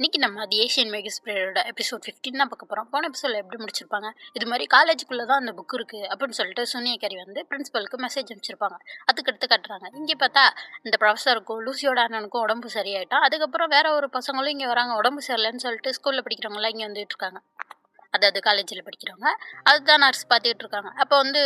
இன்னைக்கு நம்ம அது ஏஷியன் மேகஸ்பிரேயோட எபிசோட் 15 தான் பார்க்க போகிறோம். போன எபிசோடில் எப்படி முடிச்சிருப்பாங்க, இது மாதிரி காலேஜுக்குள்ளே தான் அந்த புக் இருக்குது அப்படின்னு சொல்லிட்டு சூனியக்காரி வந்து பிரின்சிபலுக்கு மெசேஜ் அனுப்பிச்சிருப்பாங்க. அதுக்கடுத்து கட்டுறாங்க. இங்கே பார்த்தா இந்த ப்ரொஃபஸருக்கும் லூசியோட அண்ணனுக்கும் உடம்பு சரியாயிட்டான். அதுக்கப்புறம் வேற ஒரு பசங்களும் இங்கே வராங்க, உடம்பு சரியில்லைன்னு சொல்லிட்டு ஸ்கூலில் படிக்கிறவங்களாம் இங்கே வந்துட்டு இருக்காங்க. அதாவது காலேஜில் படிக்கிறவங்க அதுதான் நர்ஸ் பார்த்துக்கிட்டு இருக்காங்க. அப்போ வந்து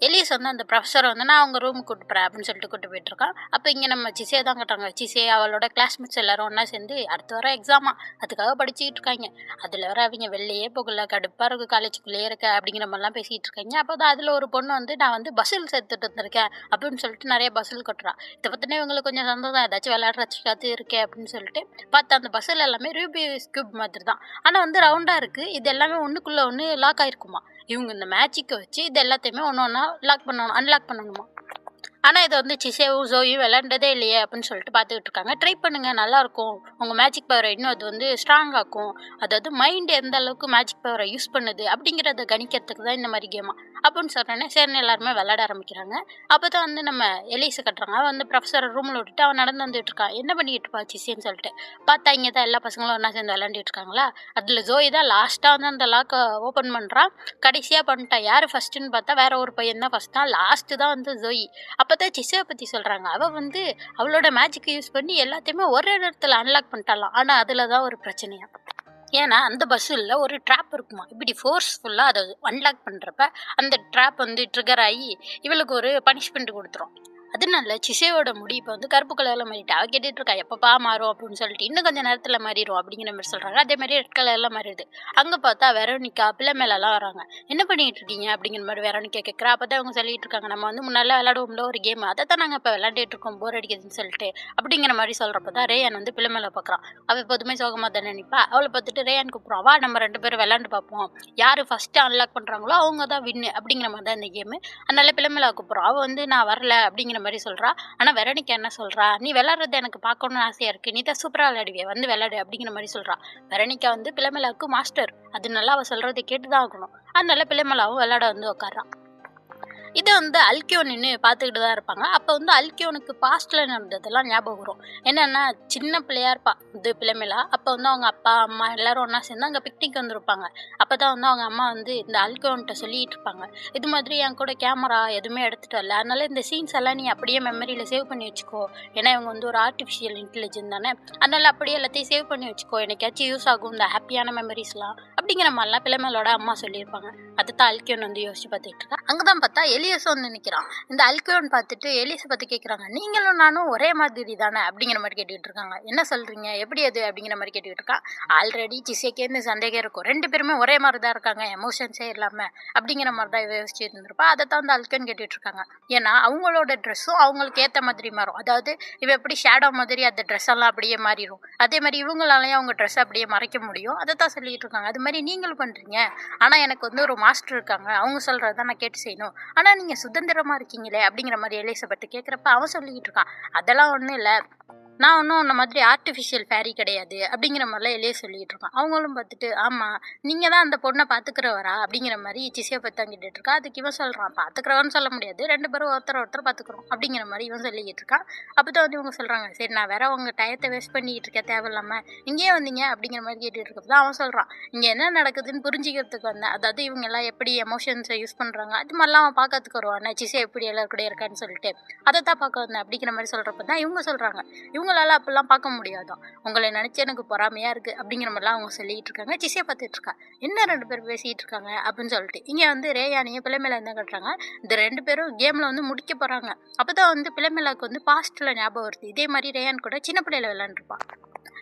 எலியஸ் வந்து அந்த ப்ரொஃபஸரை வந்து நான் அவங்க ரூமுக்கு கூட்டு போகிறேன் அப்படின்னு சொல்லிட்டு கூட்டு போயிட்டுருக்கான். அப்போ இங்கே நம்ம சிசே தான் கட்டுறாங்க. சிசே அவளோட கிளாஸ்மேட்ஸ் எல்லாரும் ஒன்றா சேர்ந்து அடுத்த வர எக்ஸாமா அதுக்காக படிச்சுக்கிட்டு இருக்காங்க. அதில் வர அவங்க வெளியே போகல, கடுப்பாக இருக்குது, காலேஜுக்குள்ளேயே இருக்க அப்படிங்கிற மாதிரிலாம் பேசிகிட்டு இருக்காங்க. அப்போ தான் அதில் ஒரு பொண்ணு வந்து நான் வந்து பஸ்ஸில் சேர்த்துட்டு வந்திருக்கேன் அப்படின்னு சொல்லிட்டு நிறைய பஸ்ஸில் கொட்டுறான். இதை பற்றினே இவங்களுக்கு கொஞ்சம் சந்தோஷம், ஏதாச்சும் விளையாடுறதுக்காக இருக்கேன் அப்படின்னு சொல்லிட்டு பார்த்தா அந்த பஸ்ஸில் எல்லாமே ரூபிக்ஸ் கியூப் மாதிரி தான், ஆனால் வந்து ரவுண்டாக இருக்குது. இது எல்லாமே ஒன்றுக்குள்ளே ஒன்று லாக் ஆகிருக்குமா. இவங்க இந்த மேஜிக்கை வச்சு இது எல்லாத்தையுமே ஒன்று ஒன்றா லாக் பண்ணணும், அன்லாக் பண்ணணுமா. ஆனால் இதை வந்து சிசேவும் ஜோயும் விளையாண்டதே இல்லையே அப்படின்னு சொல்லிட்டு பார்த்துக்கிட்டு இருக்காங்க. ட்ரை பண்ணுங்கள், நல்லாயிருக்கும், உங்கள் மேஜிக் பவரை இன்னும் அது வந்து ஸ்ட்ராங் ஆக்கும். அதாவது மைண்டு எந்த அளவுக்கு மேஜிக் பவரை யூஸ் பண்ணுது அப்படிங்கிறத கணிக்கிறதுக்கு தான் இந்த மாதிரி கேமா அப்படின்னு சொல்கிறேன்னே சரின்னு எல்லாருமே விளையாட ஆரம்பிக்கிறாங்க. அப்போ தான் வந்து நம்ம எலிஸை கட்டுறாங்க. அவன் வந்து ப்ரொஃபஸரை ரூமில் விட்டுட்டு அவன் நடந்து வந்துட்டு இருக்கான். என்ன பண்ணிட்டு இருப்பா சிசேன்னு சொல்லிட்டு பார்த்தா இங்கே தான் எல்லா பசங்களும் ஒன்றா சேர்ந்து விளையாண்டுட்டு இருக்காங்களா. அதில் ஜோய் தான் லாஸ்ட்டாக வந்து அந்த லாக்கை ஓப்பன் பண்ணுறான். கடைசியாக பண்ணிட்டான். யார் ஃபஸ்ட்டுன்னு பார்த்தா வேற ஒரு பையன் தான் ஃபஸ்ட் தான், லாஸ்ட்டு தான் வந்து ஜோய். அப்போ தான் சிசேவை பற்றி சொல்கிறாங்க. அவள் வந்து அவளோட மேஜிக்கை யூஸ் பண்ணி எல்லாத்தையுமே ஒரே நேரத்தில் அன்லாக் பண்ணிட்டாலாம். ஆனால் அதில் தான் ஒரு பிரச்சனையா. ஏன்னா அந்த பஸ்ஸில் ஒரு ட்ராப் இருக்குமா. இப்படி ஃபோர்ஸ்ஃபுல்லாக அதை அன்லாக் பண்ணுறப்ப அந்த ட்ராப் வந்து ட்ரிகர் ஆகி இவளுக்கு ஒரு பனிஷ்மெண்ட் கொடுத்துரும். அதனால சிசேவோட முடி இப்போ வந்து கருப்பு கலரில் மாறிட்டு அவள் கேட்டுட்டு இருக்கா எப்பப்பா மாறும் அப்படின்னு சொல்லிட்டு. இன்னும் கொஞ்சம் நேரத்தில் மாறிடும் அப்படிங்கிற மாதிரி சொல்கிறாங்க. அதே மாதிரி ரெட் கலரில் மாறிடுது. அங்கே பார்த்தா வெரோனிகா பிள்ளை மேலெல்லாம் வராங்க. என்ன பண்ணிட்டு இருக்கீங்க அப்படிங்கிற மாதிரி வெரோனிகா கேட்குறா. அப்போ தான் அவங்க சொல்லிட்டு இருக்காங்க, நம்ம வந்து முன்னால விளையாடுவோம்ல ஒரு கேம், அதை தான் நாங்கள் இப்போ விளையாண்டுட்டு இருக்கோம், போர் அடிக்குதுன்னு சொல்லிட்டு அப்படிங்கிற மாதிரி சொல்கிறப்ப தான் ரேயான் வந்து பிள்ளை மேலே பார்க்குறான். அவள் எப்போதுமே சோகமாக தானே நினைப்பா. அவளை பார்த்துட்டு ரேயான் கூப்பிட்றான், வா நம்ம 2 பேரும் விளையாண்டு பார்ப்போம், யார் ஃபஸ்ட்டு அன்லாக் பண்ணுறாங்களோ அவங்க தான் வின்னு அப்படிங்கிற மாதிரி தான் இந்த கேமு. அதனால பிள்ளை மேலே கூப்பிட்றோம். அவள் வந்து நான் வரல அப்படிங்கிற மாதிரி சொல்கிறா. ஆனால் வெரோனிகா என்ன சொல்கிறா, நீ விளையாடுறது எனக்கு பார்க்கணும்னு ஆசையாக இருக்குது, நீ தான் சூப்பராக விளையாடுவிய, வந்து விளையாடு அப்படிங்கிற மாதிரி சொல்கிறா. வெரோனிகா வந்து பிள்ளைமேலாவுக்கு மாஸ்டர், அதனால அவள் சொல்கிறத கேட்டு தான் ஆகணும். அதனால பிள்ளைமேலாவும் விளையாட வந்து உட்காரான். இதை வந்து அல்கியோன் நின்று பார்த்துக்கிட்டு தான் இருப்பாங்க. அப்போ வந்து அல்கியோனுக்கு பாஸ்டில் நடந்ததெல்லாம் ஞாபகம் வரும். என்னென்னா சின்ன பிள்ளையா இருப்பா இது பிள்ளைமேலா. அப்போ வந்து அவங்க அப்பா அம்மா எல்லாரும் ஒன்றா சேர்ந்து அங்கே பிக்னிக் வந்திருப்பாங்க. அப்போ தான் வந்து அவங்க அம்மா வந்து இந்த அல்கியோன்கிட்ட சொல்லிகிட்டு இருப்பாங்க, இது மாதிரி என் கூட கேமரா எதுவுமே எடுத்துகிட்டு வரல, அதனால இந்த சீன்ஸ் எல்லாம் நீ அப்படியே மெமரியில் சேவ் பண்ணி வச்சுக்கோ, ஏன்னா இவங்க வந்து ஒரு ஆர்டிஃபிஷியல் இன்டெலிஜென்ஸ் தானே, அதனால அப்படியே எல்லாத்தையும் சேவ் பண்ணி வச்சுக்கோ, எனக்காச்சும் யூஸ் ஆகும் இந்த ஹாப்பியான மெமரிஸ்லாம் அப்படிங்கிற மாதிரிலாம் பிள்ளைமேலோட அம்மா சொல்லியிருப்பாங்க. அதை தான் அல்கியோன் வந்து யோசிச்சு பார்த்துட்டு இருக்கா. அங்கே தான் பார்த்தா எலியஸும் வந்து நிற்கிறான். இந்த அல்கியோன் பார்த்துட்டு எலியஸை பற்றி கேட்குறாங்க, நீங்களும் நானும் ஒரே மாதிரி தானே அப்படிங்கிற மாதிரி கேட்டுக்கிட்டு இருக்காங்க. என்ன சொல்கிறீங்க, எப்படி அது அப்படிங்கிற மாதிரி கேட்டுக்கிட்டு இருக்கான். ஆல்ரெடி சிசேக்கேன்னு சந்தேகம் இருக்கும், 2 பேருமே ஒரே மாதிரி தான் இருக்காங்க, எமோஷன்ஸே இல்லாமல் அப்படிங்கிற மாதிரி தான் யோசிச்சு இருந்திருப்பா. அதை தான் வந்து அல்கியோன் கேட்டுட்டு இருக்காங்க. ஏன்னா அவங்களோட ட்ரெஸ்ஸும் அவங்களுக்கு ஏற்ற மாதிரி மாறும். அதாவது இவ எப்படி ஷேடோ மாதிரி அந்த ட்ரெஸ் எல்லாம் அப்படியே மாறிடும், அதே மாதிரி இவங்களாலையும் அவங்க ட்ரெஸ் அப்படியே மறைக்க முடியும். அதை தான் சொல்லிட்டு இருக்காங்க. அது மாதிரி நீங்களும் பண்ணுறீங்க, ஆனால் எனக்கு வந்து ஒரு மாஸ்டர் இருக்காங்க, அவங்க சொல்கிறது தான் நான் கேட்டு செய்யணும், ஆனால் நீங்கள் சுதந்திரமாக இருக்கீங்களே அப்படிங்கிற மாதிரி எலிசபெத் கேட்குறப்ப அவன் சொல்லிக்கிட்டு இருக்கான், அதெல்லாம் ஒன்றும் இல்லை, நான் ஒன்றும் உன்ன மாதிரி ஆர்டிஃபிஷியல் ஃபேரி கிடையாது அப்படிங்கிற மாதிரிலாம் எலியே சொல்லிகிட்டு இருக்கான். அவங்களும் பார்த்துட்டு ஆமாம் நீங்கள் தான் அந்த பொண்ணை பார்த்துக்கிறவரா அப்படிங்கிற மாதிரி சிசையை பற்றி தான் கேட்டுட்டு இருக்கா. அதுக்கு இவன் சொல்கிறான், பார்த்துக்கிறவன்னு சொல்ல முடியாது, 2 பேரும் ஒருத்தர் பார்த்துக்குறோம் அப்படிங்கிற மாதிரி இவன் சொல்லிக்கிட்டு இருக்கான். அப்போ தான் வந்து இவங்க சொல்கிறாங்க, சரி நான் வேற உங்கள் டயத்தை வேஸ்ட் பண்ணிக்கிட்டு இருக்கேன் தேவையில்லாமல், இங்கேயே வந்தீங்க அப்படிங்கிற மாதிரி கேட்டுட்டு இருக்கப்போ தான் அவன் சொல்கிறான், இங்கே என்ன நடக்குதுன்னு புரிஞ்சிக்கிறதுக்கு வந்தேன், அதாவது இவங்க எல்லாம் எப்படி எமோஷன்ஸை யூஸ் பண்ணுறாங்க அது மாதிரிலாம் அவன் பார்க்கறதுக்கு வருவான், சிசை எப்படி எல்லாரும் கூட இருக்கான்னு சொல்லிட்டு அதை தான் பார்க்க வந்தேன் அப்படிங்கிற மாதிரி சொல்கிறப்ப தான் இவங்க சொல்கிறாங்க, இவங்களால அப்படிலாம் பார்க்க முடியாதான், உங்களை நினச்சி எனக்கு பொறாமையாக இருக்குது அப்படிங்கிற மாதிரிலாம் அவங்க சொல்லிகிட்டு இருக்காங்க. சிசையை பார்த்துட்டு இருக்கா, என்ன 2 பேர் பேசிகிட்டு இருக்காங்க அப்படின்னு சொல்லிட்டு இங்கே வந்து ரேயானியும் பிள்ளைமேலா என்ன கட்டுறாங்க, இந்த 2 பேரும் கேமில் வந்து முடிக்க போகிறாங்க. அப்போ தான் வந்து பிள்ளைமேலாவுக்கு வந்து பாஸ்ட்டில் ஞாபகம் வருது, இதே மாதிரி ரேயான் கூட சின்ன பிள்ளையில விளையாண்டுருப்பான்.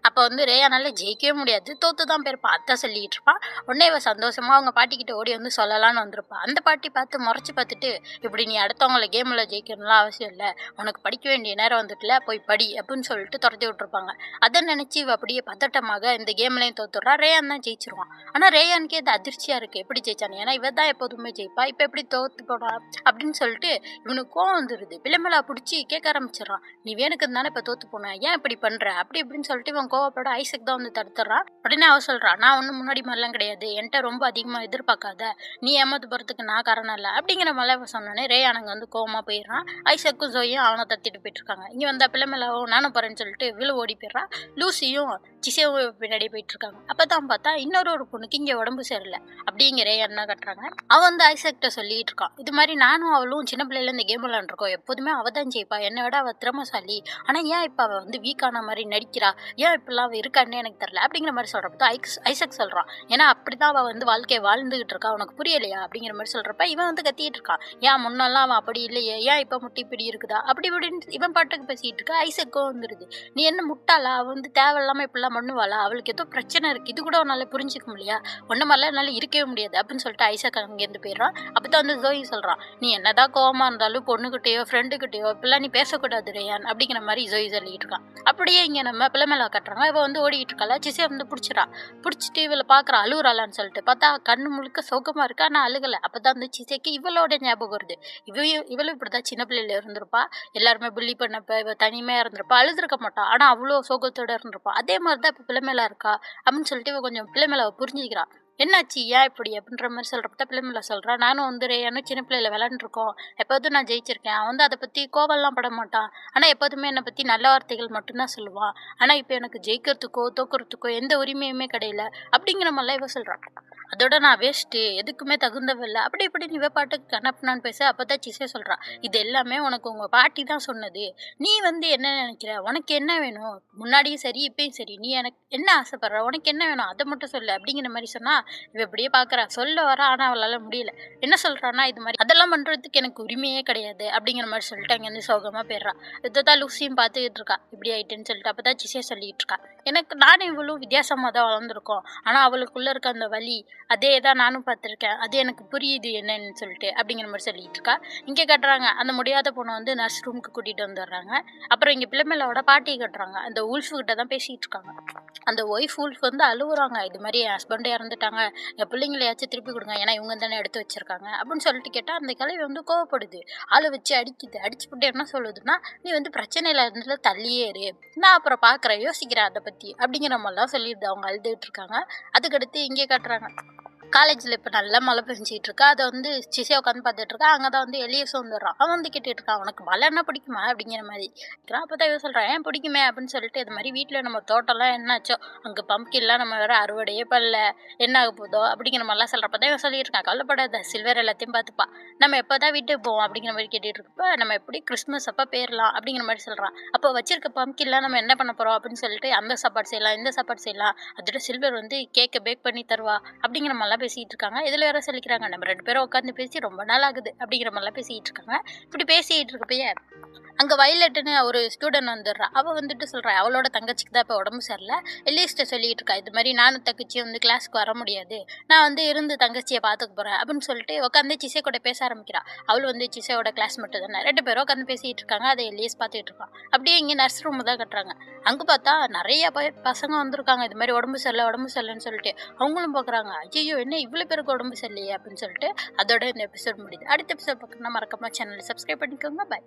அப்போ வந்து ரேயானால ஜெயிக்கவே முடியாது, தோத்து தான் போயிருப்பான், அதான் சொல்லிக்கிட்டு இருப்பான். உடனே இவ சந்தோஷமாக அவங்க பாட்டிக்கிட்ட ஓடி வந்து சொல்லலான்னு வந்திருப்பான். அந்த பாட்டி பார்த்து முறைச்சி பார்த்துட்டு, இப்படி நீ அடுத்தவங்களை கேமில் ஜெயிக்கணும்லாம் அவசியம் இல்லை, உனக்கு படிக்க வேண்டிய நேரம் வந்துட்டுல, போய் படி அப்படின்னு சொல்லிட்டு துரத்தி விட்டுருப்பாங்க. அதை நினச்சி இவ அப்படியே பதட்டமாக இந்த கேம்லையும் தோத்துடுறா. ரேயான் தான் ஜெயிச்சிருவான். ஆனால் ரேயானுக்கே இது அதிர்ச்சியாக இருக்குது, எப்படி ஜெயிச்சானு, ஏன்னா இவ தான் எப்போதுமே ஜெயிப்பா, இப்போ எப்படி தோத்து போடா அப்படின்னு சொல்லிட்டு இவனுக்கு கோவம் வந்துடுது. பிள்ளைமேலா பிடிச்சி கேட்க ஆரம்பிச்சிடறான், நீ வேணுக்கு தானே இப்போ தோத்து போன, ஏன் இப்படி பண்ணுற அப்படி இப்படின்னு சொல்லிட்டு இவன் கோவப்பட ஐசக் தான் வந்து தடுத்துறான். உடனே அவ சொல்றா, நான் ஒன்றும் முன்னாடி மாதிரிலாம் கிடையாது, என்கிட்ட ரொம்ப அதிகமாக எதிர்பார்க்காத, நீ ஏமாத்து போகிறதுக்கு நான் காரணம் இல்லை அப்படிங்கிற மாதிரி அவ சொன்னோடனே ரேயான் அங்கே வந்து கோவமாக போயிடுறான். ஐசக்கும் ஜோயும் அவனை தத்திட்டு போயிட்டு இருக்காங்க. இங்கே வந்த பிள்ளைமேலாவும் நானும் போறேன்னு சொல்லிட்டு விழு ஓடி போயிடுறான். லூசியும் சிசேவும் பின்னாடி போயிட்டு இருக்காங்க. அப்பதான் பார்த்தா இன்னொரு பொண்ணுக்கு இங்கே உடம்பு சரியில்லை அப்படிங்கிற ரேயான் தான் கட்டுறாங்க. அவன் வந்து ஐசக்கிட்ட சொல்லிட்டு இருக்கான், இது மாதிரி நானும் அவளும் சின்ன பிள்ளையில இந்த கேம் விளாண்டுருக்கோம், எப்போதுமே அவ தான் ஜெயிப்பா, என்னை விட அவ திறமைசாலி, ஆனா ஏன் இப்ப அவ வந்து வீக்கான மாதிரி நடிக்கிறா, ஏன் இப்பெல்லாம் அவ இருக்கான்னு எனக்கு தெரியல அப்படிங்கிற மாதிரி சொல்றப்ப ஐசக் சொல்றான், ஏன்னா அப்படிதான் அவ வந்து வாழ்க்கையை வாழ்ந்துகிட்டு இருக்கா, உனக்கு புரியலையா அப்படிங்கிற மாதிரி சொல்றப்ப இவன் வந்து கத்திட்டு இருக்கான், ஏன் முன்னெல்லாம் அவன் அப்படி இல்லையே, ஏன் இப்ப முட்டி இப்படி இருக்குதா அப்படி இப்படின்னு இவன் பாட்டுக்கு பேசிட்டு இருக்கா. ஐசக்கும் வந்துருது, நீ என்ன முட்டாளா, அவ வந்து தேவையில்லாம இப்படிலாம் பண்ணுவாளா, அவளுக்கு ஏதோ பிரச்சனை இருக்கு, இது கூட உன்னால புரிஞ்சுக்க முடியா, ஒன்ன மாதிரிலாம் என்னால இருக்கவே முடியாது அப்படின்னு சொல்லிட்டு ஐசக் அங்கேருந்து போயிடுறான். அப்பதான் வந்து ஜோயி சொல்றான், நீ என்னதான் கோவமா இருந்தாலும் பொண்ணுகிட்டயோ ஃப்ரெண்டுகிட்டயோ இப்பெல்லாம் நீ பேசக்கூடாது ரேயான் அப்படிங்கிற மாதிரி ஜோயி சொல்லிட்டு இருக்கான். அப்படியே இங்க நம்ம பிள்ளைமேல கட்டுறாங்க. இவ வந்து ஓடிட்டு இருக்காளா, சிசே வந்து பிடிச்சிட்டு இவளை பாக்குறா அழுகுறாளான்னு சொல்லிட்டு பார்த்தா கண்ணு முழுக்க சோகமா இருக்கா, ஆனா அழுகலை. அப்பதான் வந்து சிசேக்கு இவளோட ஞாபகம் வருது, இவளும் இப்படிதான் சின்ன பிள்ளையில இருந்திருப்பா, எல்லாருமே புள்ளி பண்ணப்ப இவ தனிமையா இருந்திருப்பா, அழுதுருக்க மாட்டா, ஆனா அவ்வளோ சோகத்தோட இருந்திருப்பா, அதே மாதிரிதான் இப்ப பிள்ளைமேலா இருக்கா அப்படின்னு சொல்லிட்டு இவ கொஞ்சம் பிள்ளைமேல புரிஞ்சுக்கிறா. என்னாச்சு ஏன் இப்படி அப்படின்ற மாதிரி சொல்றப்ப பிள்ளைமேல சொல்றா, நானும் வந்து ரேயானும் சின்ன பிள்ளையில விளையாண்டுருக்கோம், எப்போதும் நான் ஜெயிச்சிருக்கேன், அவன் வந்து அதை பத்தி கோவம்லாம் பட மாட்டான், ஆனா எப்போதுமே என்னை பத்தி நல்ல வார்த்தைகள் மட்டும்தான் சொல்லுவான், ஆனா இப்ப எனக்கு ஜெயிக்கிறதுக்கோ தோக்குறதுக்கோ எந்த உரிமையுமே கிடையல அப்படிங்கிற மாதிரிலாம் இவ சொல்றான். அதோட நான் வேஸ்ட்டு, எதுக்குமே தகுந்தவில்லை அப்படி இப்படி இவ பாட்டுக்கு கண்ணப்பனான்னு பேச அப்பதான் சிசே சொல்றா, இது எல்லாமே உனக்கு உங்க பாட்டி தான் சொன்னது, நீ வந்து என்ன நினைக்கிற, உனக்கு என்ன வேணும், முன்னாடியும் சரி இப்பயும் சரி நீ எனக்கு என்ன ஆசைப்படுற, உனக்கு என்ன வேணும் அதை மட்டும் சொல்லு அப்படிங்கிற மாதிரி சொன்னா இவ இப்படியே பாக்குறா, சொல்ல வர ஆனா அவளால முடியல. என்ன சொல்றான்னா, இது மாதிரி அதெல்லாம் பண்றதுக்கு எனக்கு உரிமையே கிடையாது அப்படிங்கிற மாதிரி சொல்லிட்டு அங்க இருந்து சோகமா போயிடுறா. இதான் லூசியும் பார்த்துக்கிட்டு இருக்கா, இப்படி ஆயிட்டுன்னு சொல்லிட்டு. அப்பதான் சிசே சொல்லிட்டு இருக்கா, எனக்கு நானும் இவளும் வித்தியாசமா தான் வளர்ந்துருக்கோம், ஆனா அவளுக்குள்ள இருக்க அந்த வலி அதே தான் நானும் பார்த்துருக்கேன், அது எனக்கு புரியுது என்னன்னு சொல்லிட்டு அப்படிங்கிற மாதிரி சொல்லிட்டு இருக்கா. இங்கே கட்டுறாங்க, அந்த முடியாத பொண்ணை வந்து நர்ஸ் ரூமுக்கு கூட்டிட்டு வந்துடுறாங்க. அப்புறம் இங்க பிள்ளைமேலோட பாட்டியை கட்டுறாங்க, அந்த உல்ஃபு கிட்ட தான் பேசிட்டு இருக்காங்க. அந்த ஒய்ஃப் உல்ஃப் வந்து அழுகுறாங்க, இது மாதிரி என் ஹஸ்பண்டே இறந்துட்டாங்க, என் பிள்ளைங்களையாச்சும் திருப்பி கொடுங்க, ஏன்னா இவங்க தானே எடுத்து வச்சிருக்காங்க அப்படின்னு சொல்லிட்டு கேட்டா அந்த கிழவி வந்து கோவப்படுது, ஆளை வச்சு அடிக்குது. அடிச்சு போட்டு என்ன சொல்லுதுன்னா, நீ வந்து பிரச்சனையில இருந்து தள்ளியே இரு, நான் அப்புறம் பாக்குறேன் யோசிக்கிறேன் அதை பத்தி அப்படிங்கிற மாதிரிலாம் சொல்லிடுது. அவங்க அழுதுகிட்டு இருக்காங்க. அதுக்கடுத்து இங்கே காட்டுறாங்க, காலேஜில் இப்போ நல்லா மழை பெஞ்சிட்டு இருக்கா. அதை வந்து சிசே உட்காந்து பார்த்துட்டு இருக்கா. அங்கே தான் வந்து எலியஸும் வந்துடுறான். அவன் வந்து கேட்டுட்டு இருக்கான், உனக்கு மழைன்னா பிடிக்குமா அப்படிங்கிற மாதிரி. அப்போ தான் இவன் சொல்கிறான், ஏன் பிடிக்குமே அப்படின்னு சொல்லிட்டு, இது மாதிரி வீட்டில் நம்ம தோட்டம்லாம் என்னாச்சோ, அங்கே பம்ப்கின்லாம் நம்ம வேற அறுவடையே பண்ணல, என்ன ஆக போதோ அப்படிங்கிற மாதிரிலாம் சொல்கிறப்ப தான் இவன் சொல்லியிருக்கான், கவலைப்படாத சில்வர் எல்லாத்தையும் பார்த்துப்பா, நம்ம எப்போ தான் வீட்டுக்கு போவோம் அப்படிங்கிற மாதிரி கேட்டுட்டு இருக்கப்ப, நம்ம எப்படி கிறிஸ்மஸ் அப்போ போயிடலாம் அப்படிங்கிற மாதிரி சொல்கிறான். அப்போ வச்சிருக்க பம்ப்கின்லாம் நம்ம என்ன பண்ண போகிறோம் அப்படின்னு சொல்லிட்டு, அந்த சாப்பாடு செய்யலாம் இந்த சாப்பாடு செய்யலாம், அதோட சில்வர் வந்து கேக்கை பேக் பண்ணி தருவா அப்படிங்கிற மாதிரிலாம் பேசிட்டு இருக்காங்க. இதுல வேற சொல்லிக்கிறாங்க, நம்ம 2 பேரும் உட்காந்து பேசி ரொம்ப நாள் ஆகுது அப்படிங்கிற மாதிரிலாம் பேசிட்டு இருக்காங்க. இப்படி பேசிட்டு இருக்கப்பயே அங்க வயலட்னு ஒரு ஸ்டூடெண்ட் வந்துடுறா. அவ வந்துட்டு சொல்றா, அவளோட தங்கச்சிக்கு தான் இப்போ உடம்பு சரியில்லை, எலிஸ்ட்ட சொல்லிட்டு இருக்கா, இது மாதிரி நானும் தங்கச்சியும் வந்து கிளாஸ்க்கு வர முடியாது, நான் வந்து இருந்து தங்கச்சியை பார்த்துக்க போறேன் அப்படின்னு சொல்லிட்டு உட்காந்து சிசே கூட பேச ஆரம்பிக்கிறா. அவள் வந்து சிசையோட கிளாஸ் மட்டும் தானே. 2 பேரும் உட்காந்து பேசிட்டு இருக்காங்க. அதை எலியஸ் பார்த்துட்டு இருக்கான். அப்படியே இங்கே நர்ஸ் ரூம் தான் கட்டுறாங்க. அங்க பார்த்தா நிறைய பசங்க வந்திருக்காங்க, இது மாதிரி உடம்பு சரியில்லைன்னு சொல்லிட்டு. அவங்களும் பார்க்குறாங்க, ஐயோ என்ன இவ்வளோ பேருக்கு உடம்பு சரியில்லையே அப்படின்னு சொல்லிட்டு. அதோட இந்த எபிசோட் முடியுது. அடுத்த எபிசோட் பார்க்கணும்னா மறக்காம சேனலை சப்ஸ்கிரைப் பண்ணிக்கோங்க. பாய்.